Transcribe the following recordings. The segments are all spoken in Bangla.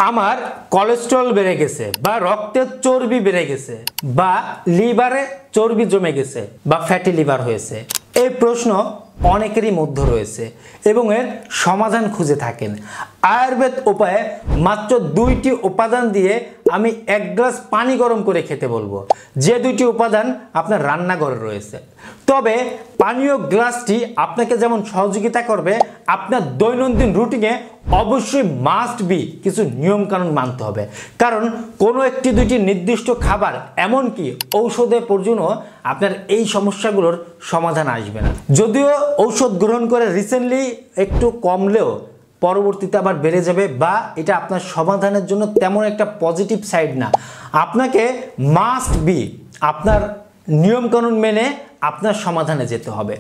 আমার কোলেস্টেরল বেড়ে গেছে বা রক্তের চর্বি বেড়ে গেছে বা লিভারে চর্বি জমে গেছে বা ফ্যাটি লিভার হয়েছে, এই প্রশ্ন অনেকেরই মধ্যে রয়েছে এবং এর সমাধান খুঁজে থাকেন। আয়ুর্বেদ উপায়ে মাত্র 2টি উপাদান দিয়ে আমি 1 গ্লাস পানি গরম করে খেতে বলবো, যে 2টি উপাদান আপনার রান্নাঘরে রয়েছে। তবে পানীয় গ্লাসটি আপনাকে যেমন সহযোগিতা করবে, আপনার দৈনন্দিন রুটিনে অবশ্যই মাস্ট বি কিছু নিয়ম কানুন মানতে হবে। কারণ কোনো একটি 2টি নির্দিষ্ট খাবার এমনকি ঔষধে পর্যন্ত আপনার এই সমস্যাগুলোর সমাধান আসবে না। যদিও ঔষধ গ্রহণ করে রিসেন্টলি একটু কমলেও পরবর্তীতে আবার বেড়ে যাবে বা এটা আপনার সমাধানের জন্য তেমন একটা পজিটিভ সাইড না। আপনাকে মাস্ট বি আপনার নিয়মকানুন মেনে আপনার সমাধানে যেতে হবে।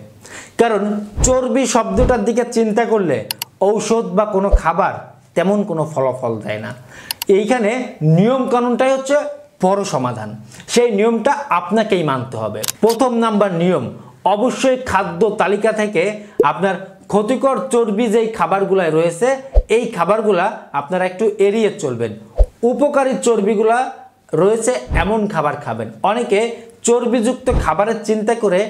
কারণ চর্বি শব্দটার দিকে চিন্তা করলে ঔষধ বা কোনো খাবার তেমন কোনো ফলাফল দেয় না। এইখানে নিয়মকানুনটাই হচ্ছে বড় সমাধান, সেই নিয়মটা আপনাকেই মানতে হবে। প্রথম নাম্বার নিয়ম, অবশ্যই খাদ্য তালিকা থেকে আপনার ক্ষতিকর চর্বি যেই খাবারগুলো রয়েছে এই খাবারগুলা আপনারা একটু এড়িয়ে চলবেন। উপকারী চর্বিগুলা রয়েছে এমন খাবার খাবেন। অনেকে চর্বিযুক্ত খাবারের চিন্তা করে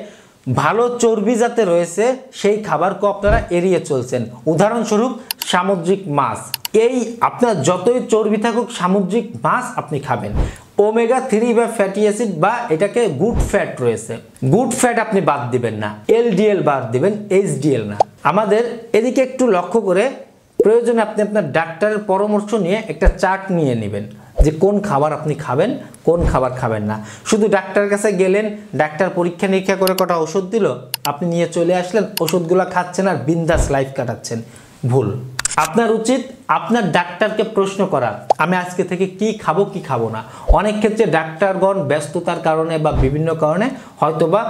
ভালো চর্বি যাতে রয়েছে সেই খাবারকে আপনারা এড়িয়ে চলছেন। উদাহরণস্বরূপ সামুদ্রিক মাছ, এই আপনার যতই চর্বি থাকুক সামুদ্রিক মাছ আপনি খাবেন। ওমেগা 3 বা ফ্যাটি অ্যাসিড বা এটাকে গুড ফ্যাট রয়েছে, গুড ফ্যাট আপনি বাদ দিবেন না, এলডিএল বাদ দিবেন, এইচডিএল না। আমাদের এদিকে একটু লক্ষ্য করে প্রয়োজনে আপনি আপনার ডাক্তারের পরামর্শ নিয়ে একটা চার্ট নিয়ে নেবেন যে কোন খাবার আপনি খাবেন, কোন খাবার খাবেন না। শুধু ডাক্তারের কাছে গেলেন, ডাক্তার পরীক্ষা নিরীক্ষা করে কটা ওষুধ দিল, আপনি নিয়ে চলে আসলেন, ওষুধগুলো খাচ্ছেন আর বিন্দাস লাইফ কাটাচ্ছেন, ভুল। আপনার উচিত আপনার ডাক্তারকে প্রশ্ন করা, আমি আজকে থেকে কি খাবো কি খাবো না। অনেক ক্ষেত্রে ডাক্তারগণ ব্যস্ততার কারণে বা বিভিন্ন কারণে হয়তোবা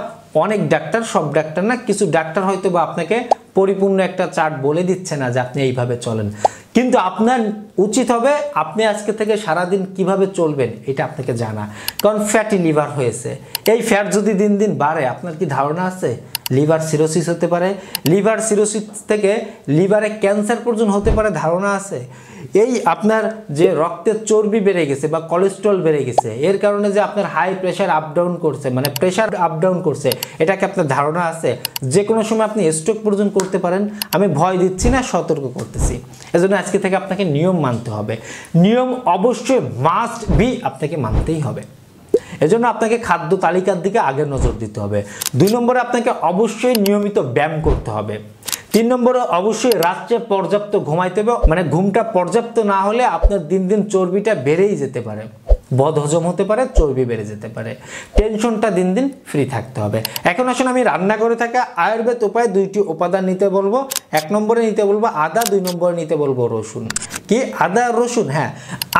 অনেক ডাক্তার, সব ডাক্তার না, কিছু ডাক্তার হয়তোবা আপনাকে পরিপূর্ণ একটা চার্ট বলে দিচ্ছে না যে আপনি এইভাবে চলেন। কিন্তু আপনার উচিত হবে আপনি আজকে থেকে সারাদিন কিভাবে চলবেন এটা আপনাকে জানা। কারণ ফ্যাটি লিভার হয়েছে, এই ফ্যাট যদি দিন দিন বাড়ে আপনার কি ধারণা আছে লিভার সিরোসিস হতে পারে, লিভার সিরোসিস থেকে লিভারে ক্যান্সার পর্যন্ত হতে পারে, ধারণা আছে। এই আপনার যে রক্তের চর্বি বেড়ে গেছে বা কোলেস্টেরল বেড়ে গেছে, এর কারণে যে আপনার হাই প্রেশার আপ ডাউন করছে, মানে প্রেশার আপ ডাউন করছে, এটাকে আপনার ধারণা আছে। যে কোনো সময় আপনি স্ট্রোক পর্যন্ত করতে পারেন। আমি ভয় দিচ্ছি না, সতর্ক করতেছি। এজন্য আজকে থেকে আপনাকে নিয়ম মানতে হবে। নিয়ম অবশ্যই মাস্ট বি আপনাকে মানতেই হবে। এজন্য আপনাকে খাদ্য তালিকার দিকে আগে নজর দিতে হবে। 2 নম্বরে আপনাকে অবশ্যই নিয়মিত ব্যায়াম করতে হবে। 3 নম্বরে অবশ্যই রাত্রে পর্যাপ্ত ঘুমাইতে হবে। মানে ঘুমটা পর্যাপ্ত না হলে আপনার দিন দিন চর্বিটা বেড়েই যেতে পারে, বদহজম হতে পারে, চর্বি বেড়ে যেতে পারে। টেনশনটা দিন দিন ফ্রি থাকতে হবে। এখন আসুন আমি রান্না করে থাকা আয়ুর্বেদ উপায়ে 2টি উপাদান নিতে বলবো। 1 নম্বরে নিতে বলবো আদা, 2 নম্বরে নিতে বলবো রসুন। কি আদা আর রসুন? হ্যাঁ,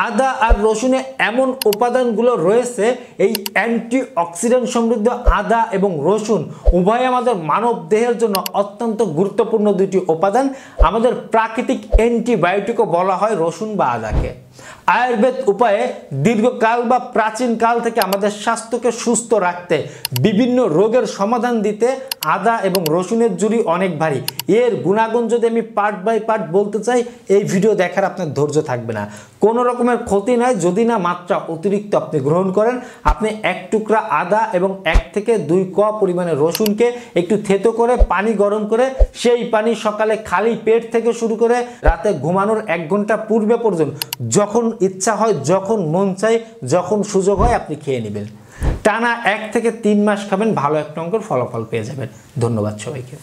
আদা আর রসুনে এমন উপাদানগুলো রয়েছে, এই অ্যান্টি অক্সিডেন্ট সমৃদ্ধ আদা এবং রসুন উভয় আমাদের মানব দেহের জন্য অত্যন্ত গুরুত্বপূর্ণ 2টি উপাদান। আমাদের প্রাকৃতিক অ্যান্টিবায়োটিকও বলা হয় রসুন বা আদাকে। আয়ুর্বেদ উপায়ে দীর্ঘকাল বা প্রাচীন কাল থেকে আমাদের স্বাস্থ্যকে সুস্থ রাখতে, বিভিন্ন রোগের সমাধান দিতে আদা এবং রসুনের জুড়ি অনেক ভারী। এর গুণাগুণ যদি আমি পার্ট বাই পার্ট বলতে চাই, এই ভিডিও দেখার আপনার ধৈর্য থাকবে না। কোনো রকমের ক্ষতি নয় যদি না মাত্রা অতিরিক্ত আপনি গ্রহণ করেন। আপনি 1 টুকরা আদা এবং 1 থেকে 2 কোয়া পরিমাণে রসুনকে একটু থেতো করে পানি গরম করে সেই পানি সকালে খালি পেট থেকে শুরু করে রাতে ঘুমানোর 1 ঘন্টা পূর্বে পর্যন্ত যখন ইচ্ছা হয়, যখন মন চায়, যখন সুযোগ হয় আপনি খেয়ে নেবেন। টানা 1 থেকে 3 মাস খাবেন, ভালো একটা অঙ্কের ফলাফল পেয়ে যাবেন। ধন্যবাদ সবাইকে।